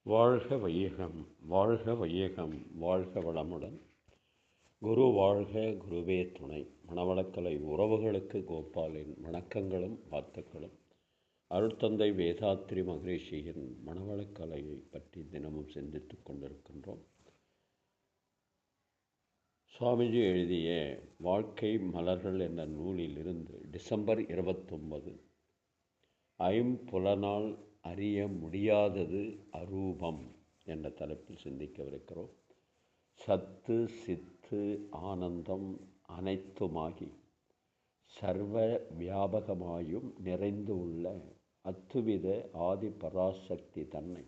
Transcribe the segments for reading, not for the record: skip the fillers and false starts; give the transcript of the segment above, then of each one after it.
வாழ்க வையகம், வாழ்க வையகம், வாழ்க வளமுடன். குரு வாழ்க, குருவே துணை. மணவளக்கலை உறவுகளுக்கு கோபாலின் வணக்கங்களும் வாழ்த்துக்களும். அருட்தந்தை வேதாத்ரி மகரிஷியின் மணவளக்கலையை பற்றி தினமும் சிந்தித்துக் கொண்டிருக்கின்றோம். சுவாமிஜி எழுதிய வாழ்க்கை மலர்கள் என்ற நூலிலிருந்து டிசம்பர் 29 ஐம்புலனால் அறிய முடியாதது அரூபம் என்ற தலைப்பில் சிந்திக்கவிருக்கிறோம். சத்து சித்து ஆனந்தம் அனைத்துமாகி சர்வ வியாபகமாயும் நிறைந்து உள்ள அத்துவித ஆதி பராசக்தி தன்னை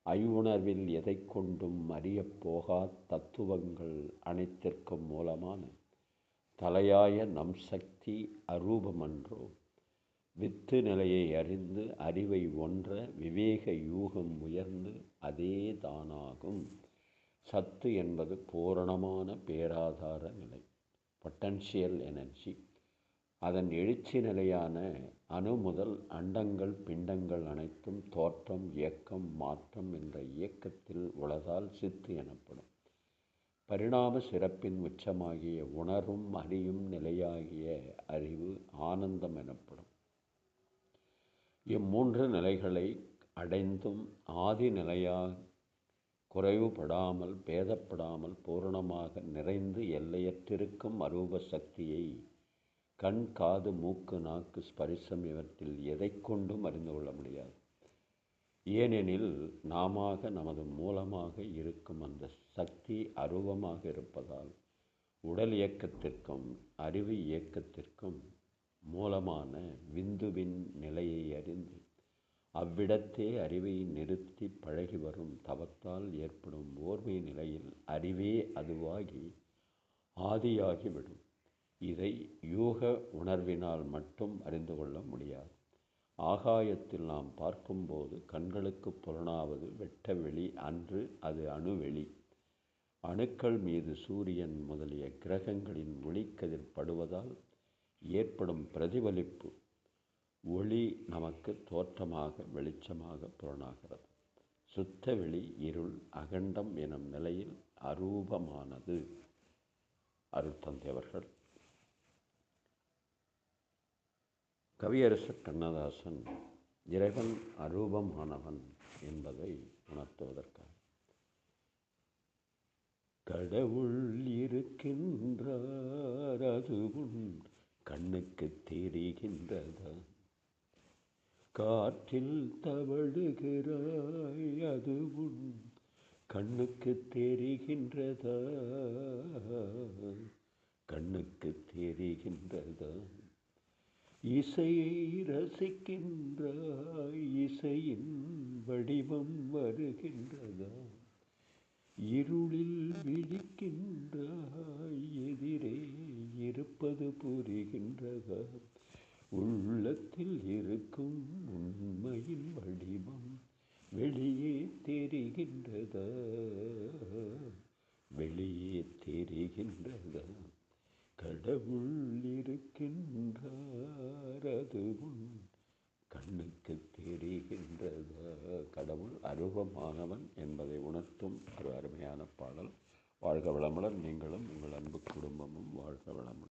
ஐவுணர்வில் எதை கொண்டும் அறியப் போகா தத்துவங்கள் அனைத்திற்கும் மூலமான தலையாய நம் சக்தி அரூபமன்றோ. வித்து நிலையை அறிந்து அறிவை ஒன்ற விவேக யூகம் உயர்ந்து அதே தானாகும். சத்து என்பது பூரணமான பேராதார நிலை, பொட்டன்ஷியல் எனர்ஜி. அதன் எழுச்சி நிலையான அணு முதல் அண்டங்கள் பிண்டங்கள் அனைத்தும் தோற்றம் இயக்கம் மாற்றம் என்ற இயக்கத்தில் உளதால் சித்து எனப்படும். பரிணாம சிறப்பின் உச்சமாகிய உணரும் அறியும் நிலையாகிய அறிவு ஆனந்தம் எனப்படும். இம்மூன்று நிலைகளை அடைந்தும் ஆதி நிலையாக குறைவுபடாமல் பேதப்படாமல் பூரணமாக நிறைந்து எல்லையற்றிருக்கும் அரூப சக்தியை கண் காது மூக்கு நாக்கு ஸ்பரிசம் இவற்றில் எதை கொண்டும் அறிந்து கொள்ள முடியாது. ஏனெனில் நமது மூலமாக இருக்கும் அந்த சக்தி அரூபமாக இருப்பதால் உடல் இயக்கத்திற்கும் அறிவு இயக்கத்திற்கும் மூலமான விந்துவின் நிலையை அறிந்து அவ்விடத்தே அறிவை நிறுத்தி பழகி வரும் தவத்தால் ஏற்படும் ஓர்மை நிலையில் அறிவே அதுவாகி ஆதியாகிவிடும். இதை யூக உணர்வினால் மட்டும் அறிந்து கொள்ள முடியாது. ஆகாயத்தில் நாம் பார்க்கும்போது கண்களுக்கு புலனாவது வெட்ட வெளி அன்று, அது அணுவெளி. அணுக்கள் மீது சூரியன் முதலிய கிரகங்களின் ஒளிக்கதிர் படுவதால் ஏற்படும் பிரதிபலிப்பு ஒளி நமக்கு தோற்றமாக வெளிச்சமாக புலனாகிறது. சுத்த வெளி இருள் அகண்டம் எனும் நிலையில் அரூபமானது. அருட்தந்தை அவர்கள். கவியரசர் கண்ணதாசன் இறைவன் அரூபமானவன் என்பதை உணர்த்துவதற்காக கடவுள் இருக்கின்றார் அதுவும் கண்ணுக்கு தெரிகின்றதா, காற்றில் தவழுகிறாய் அதுவும் கண்ணுக்கு தெரிகின்றதா, கண்ணுக்கு தெரிகின்றதா, இசையை ரசிக்கின்றாய் இசையின் வடிவம் வருகின்றதா, இருளில் விழிக்கின்றாய் எதிரே இருப்பது புரிகின்றதா, உள்ளத்தில் இருக்கும் உண்மையின் வடிவம் வெளியே தெரிகின்றதா, வெளியே தெரிகின்றதா, கடவுள் இருக்கின்றார் அதுவும் கண்ணுக்கு தெரிகின்றதா. கடவுள் அரூபமானவன் என்பதை உணர்த்தும் ஒரு அருமையான பாடல். வாழ்க வளமுடன். நீங்களும் உங்கள் அன்பு குடும்பமும் வாழ்க வளமுடன்.